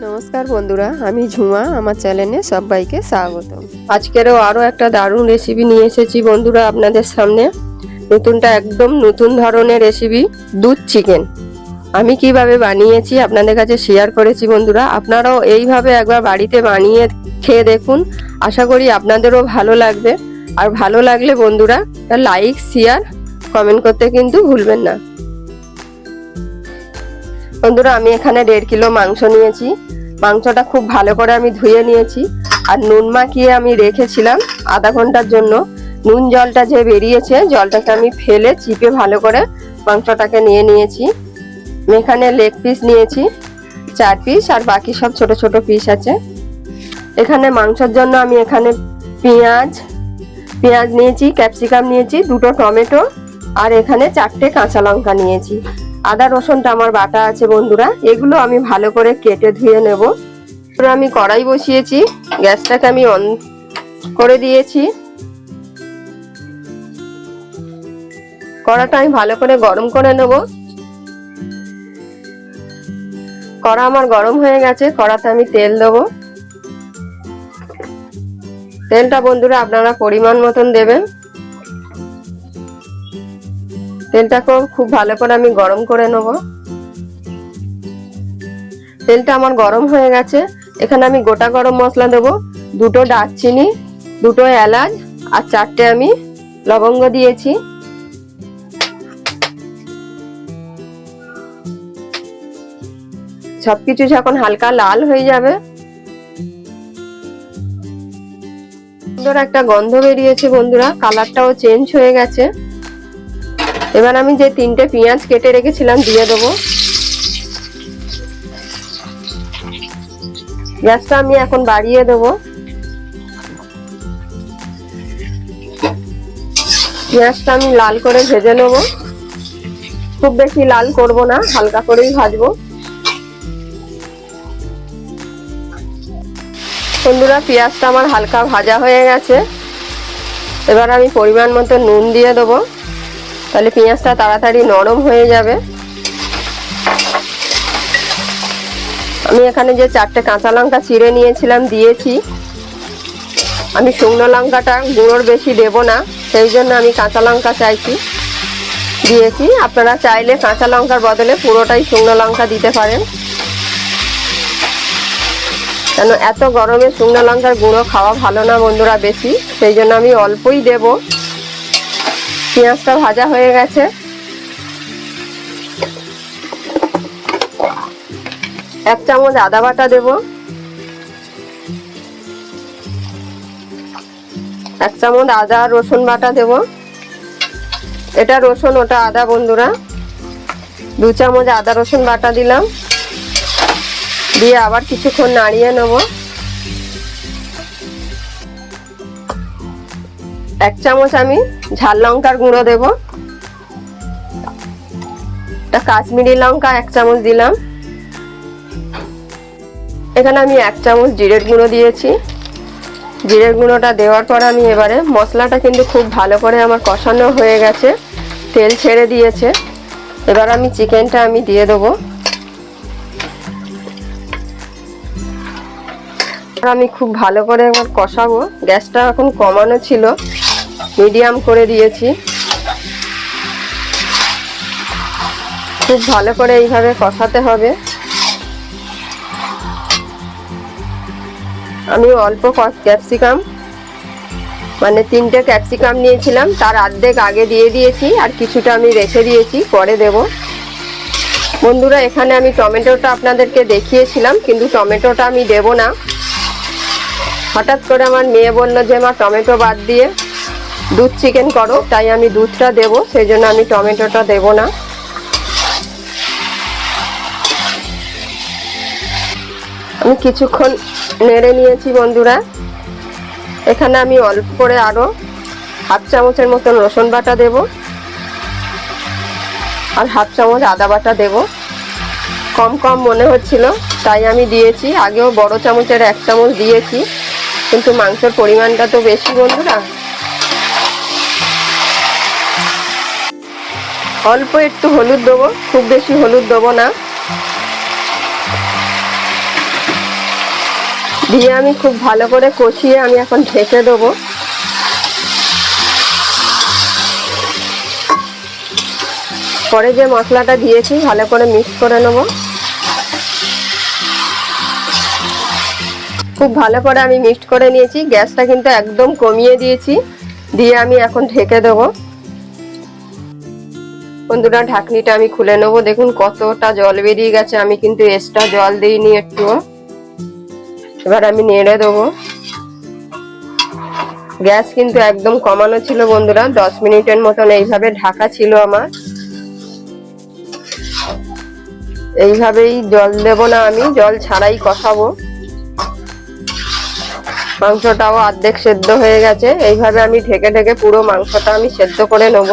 নমস্কার বন্ধুরা, আমি ঝুমা। আমার চ্যানেলে সবাইকে স্বাগত। আজকেরও আরও একটা দারুণ রেসিপি নিয়ে এসেছি বন্ধুরা আপনাদের সামনে। একদম নতুন ধরনের রেসিপি, দুধ চিকেন। আমি কিভাবে বানিয়েছি আপনাদের কাছে শেয়ার করেছি বন্ধুরা। আপনারাও এইভাবে একবার বাড়িতে বানিয়ে খেয়ে দেখুন, আশা করি আপনাদেরও ভালো লাগবে। আর ভালো লাগলে বন্ধুরা লাইক, শেয়ার, কমেন্ট করতে কিন্তু ভুলবেন না বন্ধুরা। আমি এখানে 1.5 কিলো মাংস নিয়েছি। মাংসটা খুব ভালো করে আমি ধুয়ে নিয়েছি আর নুন মাখিয়ে আমি রেখেছিলাম আধা ঘন্টার জন্য। নুন জলটা যে বেরিয়েছে, জলটাকে আমি ফেলে চিপে ভালো করে মাংসটাকে নিয়ে নিয়েছি। আমি এখানে লেগ পিস নিয়েছি 4 পিস, আর বাকি সব ছোট ছোট পিস আছে। এখানে মাংসের জন্য আমি এখানে পেঁয়াজ নিয়েছি, ক্যাপসিকাম নিয়েছি, 2টো টমেটো, আর এখানে 4টে কাঁচা লঙ্কা নিয়েছি। আদা রসুনটা আমার বাটা আছে বন্ধুরা। এগুলো আমি ভালো করে কেটে ধুয়ে নেব। আমি কড়াই বসিয়েছি, গ্যাসটাকে আমি অন করে দিয়েছি। কড়াটা আমি ভালো করে গরম করে নেব। কড়া আমার গরম হয়ে গেছে, কড়াতে আমি তেল দেবো। তেলটা বন্ধুরা আপনারা পরিমাণ মতন দেবেন। তেলটাকে খুব ভালো করে আমি গরম করে নেব। তেলটা আমার গরম হয়ে গেছে। এখানে আমি গোটা গরম মশলা দেবো, 2টো দারচিনি, 2টো এলাচ, আর 4টে আমি লবঙ্গ দিয়েছি। সবকিছু যখন হালকা লাল হয়ে যাবে, সুন্দর একটা গন্ধ বেরিয়েছে বন্ধুরা, কালারটাও চেঞ্জ হয়ে গেছে। এবার আমি যে 3টে পেঁয়াজ কেটে রেখেছিলাম দিয়ে দেবো। গ্যাসটা আমি এখন বাড়িয়ে দেবো। পেঁয়াজটা আমি লাল করে ভেজে নেব। খুব বেশি লাল করব না, হালকা করেই ভাজবো বন্ধুরা। পেঁয়াজটা আমার হালকা ভাজা হয়ে গেছে। এবার আমি পরিমাণ মতো নুন দিয়ে দেবো, তাহলে পেঁয়াজটা তাড়াতাড়ি নরম হয়ে যাবে। আমি এখানে যে 4টে কাঁচা লঙ্কা চিড়ে নিয়েছিলাম দিয়েছি। আমি শুকনো লঙ্কাটা গুঁড়োর বেশি দেব না, সেই জন্য আমি কাঁচা লঙ্কা দিয়েছি। আপনারা চাইলে কাঁচা লঙ্কার বদলে পুরোটাই শুকনো লঙ্কা দিতে পারেন, কেন এত গরমে শুকনো লঙ্কার গুঁড়ো খাওয়া ভালো না বন্ধুরা বেশি, সেই জন্য আমি অল্পই দেব। পেঁয়াজটা ভাজা হয়ে গেছে। এক চামচ আদা বাটা দেব, 1 চামচ আদা রসুন বাটা দেব। এটা রসুন, ওটা আদা বন্ধুরা। 2 চামচ আদা রসুন বাটা দিলাম, দিয়ে আবার কিছুক্ষণ নাড়িয়ে নেব। 1 চামচ আমি ঝাল লঙ্কার গুঁড়ো দেব। এটা কাশ্মীরি লঙ্কা 1 চামচ দিলাম। এখানে আমি 1 চামচ জিরের গুঁড়ো দিয়েছি। জিরের গুঁড়োটা দেওয়ার পর আমি এবারে মশলাটা কিন্তু খুব ভালো করে আমার কষানো হয়ে গেছে, তেল ছেড়ে দিয়েছে। এবার আমি চিকেনটা আমি দিয়ে দেবো। আমি খুব ভালো করে একবার কষাবো। গ্যাসটা এখন কমানো ছিল, মিডিয়াম করে দিয়েছি। খুব ভালো করে এইভাবে কষাতে হবে। আমি অল্প ক্যাপসিকাম, মানে 3টে ক্যাপসিকাম নিয়েছিলাম, তার অর্ধেক আগে দিয়ে দিয়েছি, আর কিছুটা আমি রেখে দিয়েছি, পরে দেব বন্ধুরা। এখানে আমি টমেটোটা আপনাদেরকে দেখিয়েছিলাম, কিন্তু টমেটোটা আমি দেব না। হঠাৎ করে আমার মেয়ে বললো যে মা টমেটো বাদ দিয়ে দুধ চিকেন করো, তাই আমি দুধটা দেব, সেই জন্য আমি টমেটোটা দেব না। আমি কিছুক্ষণ নেড়ে নিয়েছি বন্ধুরা। এখানে আমি অল্প করে আরো 1/2 চামচের মতন রসুন বাটা দেব, আর 1/2 চামচ আদা বাটা দেব। কম কম মনে হচ্ছিল, তাই আমি দিয়েছি। আগেও বড় চামচের 1 চামচ দিয়েছি, কিন্তু মাংসের পরিমাণটা তো বেশি বন্ধুরা। অল্প একটু হলুদ দেবো, খুব বেশি হলুদ দেবো না। দিয়ে আমি খুব ভালো করে কষিয়ে আমি এখন ঢেকে দেবো। পরে যে মশলাটা দিয়েছি ভালো করে মিক্স করে নেব। খুব ভালো করে আমি মিক্স করে নিয়েছি, গ্যাসটা কিন্তু একদম কমিয়ে দিয়েছি। দিয়ে আমি এখন ঢেকে দেবো। বন্ধুরা ঢাকনিটা আমি খুলে নেব। দেখুন কতটা জল বেরিয়ে গেছে, আমি কিন্তু এক্সট্রা জল দিইনি একটুও। এবার আমি নেড়ে দেবো। গ্যাস কিন্তু একদম কমানো ছিল বন্ধুরা, 10 মিনিটের মতন এইভাবে ঢাকা ছিল আমার। এইভাবেই জল দেব না, আমি জল ছাড়াই কষাবো। মাংসটাও অর্ধেক সেদ্ধ হয়ে গেছে। এইভাবে আমি ঢেকে ঢেকে পুরো মাংসটা আমি সেদ্ধ করে নেব।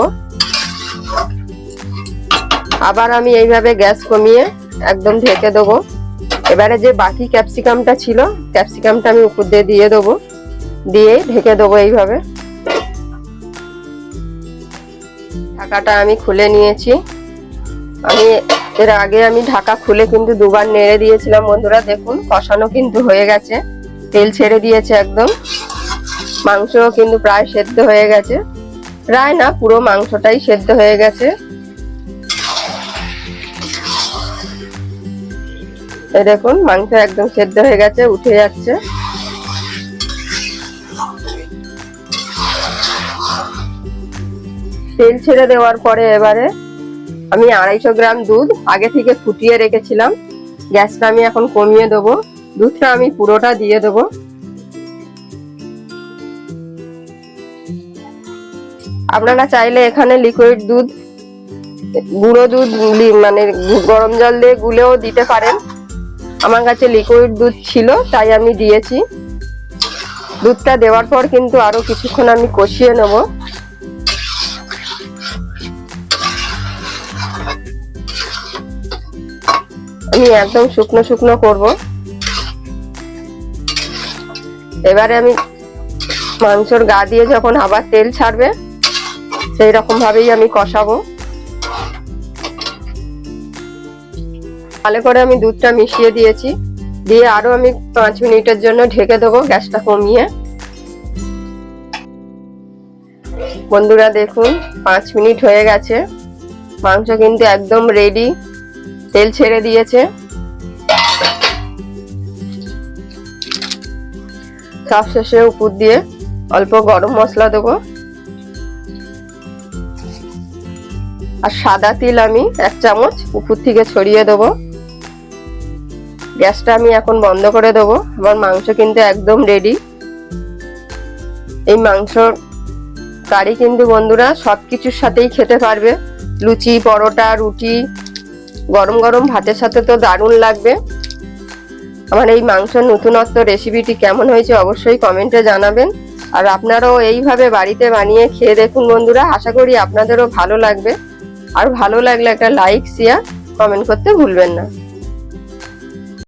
আবার আমি এইভাবে গ্যাস কমিয়ে একদম ঢেকে দেবো। এবারে যে বাকি ক্যাপসিকামটা ছিল, ক্যাপসিকামটা আমি উপর দিয়ে দেবো, দিয়ে ঢেকে দেবো এইভাবে। ঢাকাটা আমি খুলে নিয়েছি। আমি এর আগে আমি ঢাকা খুলে কিন্তু দুবার নেড়ে দিয়েছিলাম বন্ধুরা। দেখুন কষানো কিন্তু হয়ে গেছে, তেল ছেড়ে দিয়েছে একদম। মাংসও কিন্তু প্রায় সেদ্ধ হয়ে গেছে, প্রায় না পুরো মাংসটাই সেদ্ধ হয়ে গেছে। এই দেখুন মাংস একদম সেদ্ধ হয়ে গেছে, উঠে যাচ্ছে। তেল ছেড়ে দেওয়ার পরে এবারে আমি 250 গ্রাম দুধ আগে থেকে ফুটিয়ে রেখেছিলাম। গ্যাসটা আমি এখন কমিয়ে দেবো। দুধটা আমি পুরোটা দিয়ে দেবো। আপনারা চাইলে এখানে লিকুইড দুধ, গুঁড়ো দুধ মানে গরম জল দিয়ে গুলেও দিতে পারেন। আমার কাছে লিকুইড দুধ ছিল তাই আমি দিয়েছি। দুধটা দেওয়ার পর কিন্তু আরো কিছুক্ষণ আমি কষিয়ে নেব। আমি একদম শুকনো শুকনো করব। এবারে আমি মাংসর গা দিয়ে যখন আবার তেল ছাড়বে সেই রকম ভাবেই আমি কষাবো। ভালো করে আমি দুধটা মিশিয়ে দিয়েছি। দিয়ে আরো আমি 5 মিনিটের জন্য ঢেকে দেবো গ্যাসটা কমিয়ে। বন্ধুরা দেখুন 5 মিনিট হয়ে গেছে, মাংস কিন্তু একদম রেডি, তেল ছেড়ে দিয়েছে। সবশেষে উপর দিয়ে অল্প গরম মশলা দেবো। আর সাদা তিল আমি 1 চামচ উপর থেকে ছড়িয়ে দেবো। গ্যাসটা আমি এখন বন্ধ করে দেবো। আমার মাংস কিন্তু একদম রেডি। এই মাংসর কারি কিন্তু বন্ধুরা সবকিছুর সাথেই খেতে পারবে। লুচি, পরোটা, রুটি, গরম গরম ভাতের সাথে তো দারুণ লাগবে। আমার এই মাংসের নতুনত্ব রেসিপিটি কেমন হয়েছে অবশ্যই কমেন্টে জানাবেন। আর আপনারাও এইভাবে বাড়িতে বানিয়ে খেয়ে দেখুন বন্ধুরা, আশা করি আপনাদেরও ভালো লাগবে। আর ভালো লাগলে একটা লাইক, শেয়ার, কমেন্ট করতে ভুলবেন না।